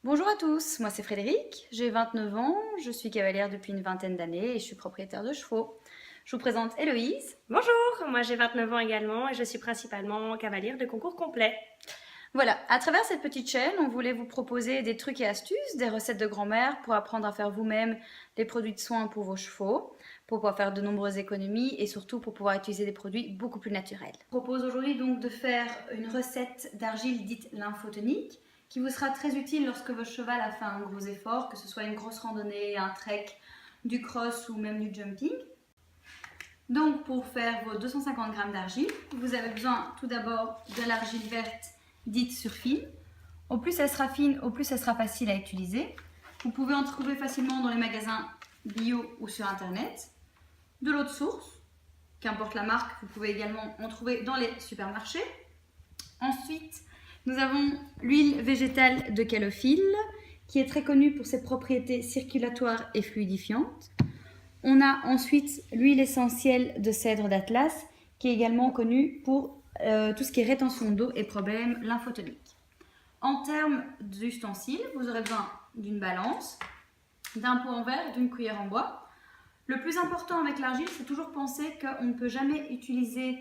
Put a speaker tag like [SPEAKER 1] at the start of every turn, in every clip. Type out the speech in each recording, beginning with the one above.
[SPEAKER 1] Bonjour à tous, moi c'est Frédéric, j'ai 29 ans, je suis cavalière depuis une vingtaine d'années et je suis propriétaire de chevaux. Je vous présente Héloïse.
[SPEAKER 2] Bonjour, moi j'ai 29 ans également et je suis principalement cavalière de concours complet.
[SPEAKER 1] Voilà, à travers cette petite chaîne, on voulait vous proposer des trucs et astuces, des recettes de grand-mère pour apprendre à faire vous-même des produits de soins pour vos chevaux, pour pouvoir faire de nombreuses économies et surtout pour pouvoir utiliser des produits beaucoup plus naturels. Je vous propose aujourd'hui donc de faire une recette d'argile dite lymphotonique qui vous sera très utile lorsque votre cheval a fait un gros effort, que ce soit une grosse randonnée, un trek, du cross ou même du jumping. Donc pour faire vos 250 g d'argile, vous avez besoin tout d'abord de l'argile verte dite surfine. Au plus elle sera fine, au plus elle sera facile à utiliser. Vous pouvez en trouver facilement dans les magasins bio ou sur internet. De l'eau de source, qu'importe la marque, vous pouvez également en trouver dans les supermarchés. Ensuite, nous avons l'huile végétale de calophylle, qui est très connue pour ses propriétés circulatoires et fluidifiantes. On a ensuite l'huile essentielle de cèdre d'Atlas, qui est également connue pour tout ce qui est rétention d'eau et problèmes lymphotoniques. En termes d'ustensiles, vous aurez besoin d'une balance, d'un pot en verre et d'une cuillère en bois. Le plus important avec l'argile, c'est toujours penser qu'on ne peut jamais utiliser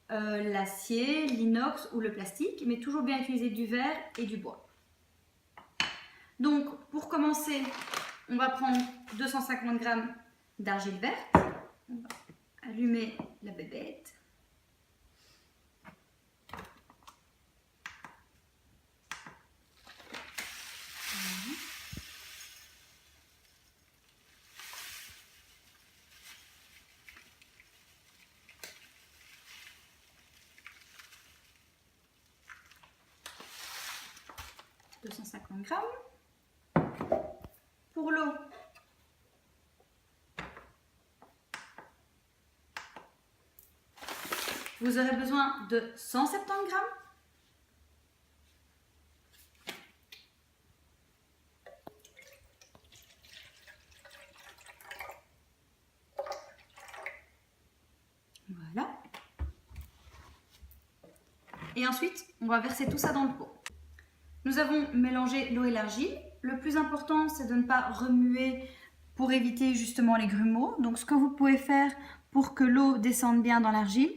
[SPEAKER 1] l'acier, l'inox ou le plastique, mais toujours bien utiliser du verre et du bois. Donc, pour commencer, on va prendre 250 g d'argile verte. On va allumer la bébête. Voilà. « 250 g. Pour l'eau, vous aurez besoin de 170 g. Voilà. Et ensuite, on va verser tout ça dans le pot. Nous avons mélangé l'eau et l'argile. Le plus important, c'est de ne pas remuer pour éviter justement les grumeaux. Donc, ce que vous pouvez faire pour que l'eau descende bien dans l'argile,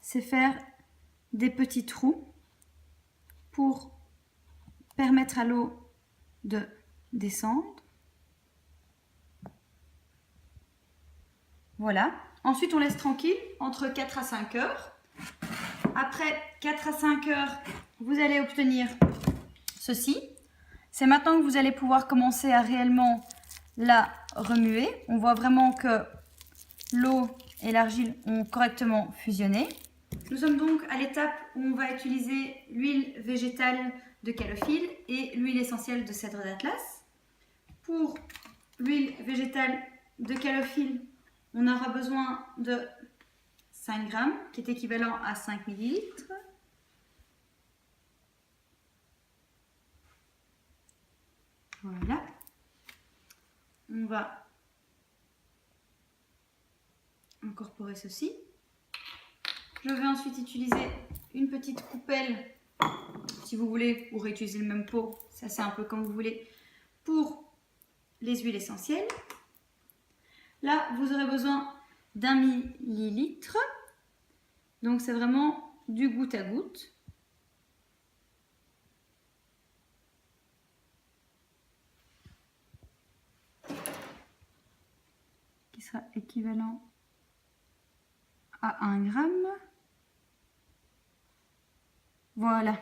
[SPEAKER 1] c'est faire des petits trous pour permettre à l'eau de descendre. Voilà. Ensuite, on laisse tranquille entre 4 à 5 heures. Après 4 à 5 heures, vous allez obtenir ceci. C'est maintenant que vous allez pouvoir commencer à réellement la remuer. On voit vraiment que l'eau et l'argile ont correctement fusionné. Nous sommes donc à l'étape où on va utiliser l'huile végétale de calophylle et l'huile essentielle de cèdre d'Atlas. Pour l'huile végétale de calophylle, on aura besoin de 5 g, qui est équivalent à 5 ml. Voilà. On va incorporer ceci. Je vais ensuite utiliser une petite coupelle, si vous voulez, ou réutiliser le même pot, ça c'est un peu comme vous voulez, pour les huiles essentielles. Là, vous aurez besoin d'1 millilitre. Donc c'est vraiment du goutte à goutte. Qui sera équivalent à 1 g. Voilà.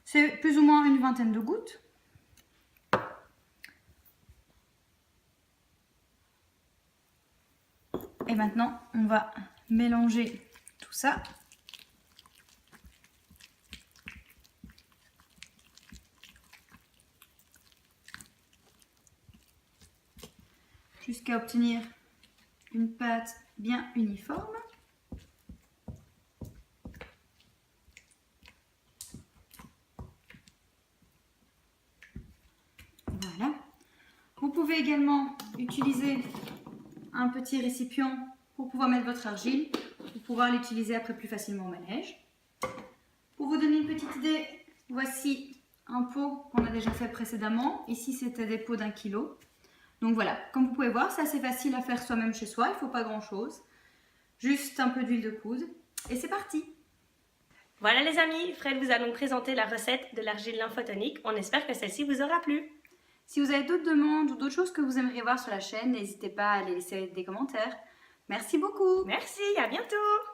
[SPEAKER 1] C'est plus ou moins une vingtaine de gouttes. Et maintenant, on va mélanger tout ça. Jusqu'à obtenir une pâte bien uniforme. Voilà. Vous pouvez également utiliser un petit récipient pour pouvoir mettre votre argile, pour pouvoir l'utiliser après plus facilement au manège. Pour vous donner une petite idée, voici un pot qu'on a déjà fait précédemment. Ici, c'était des pots d'1 kilo. Donc voilà, comme vous pouvez voir, c'est assez facile à faire soi-même chez soi. Il ne faut pas grand-chose. Juste un peu d'huile de coude. Et c'est parti!
[SPEAKER 2] Voilà les amis, Fred vous a donc présenté la recette de l'argile lymphotonique. On espère que celle-ci vous aura plu.
[SPEAKER 1] Si vous avez d'autres demandes ou d'autres choses que vous aimeriez voir sur la chaîne, n'hésitez pas à les laisser des commentaires. Merci beaucoup!
[SPEAKER 2] Merci, à bientôt!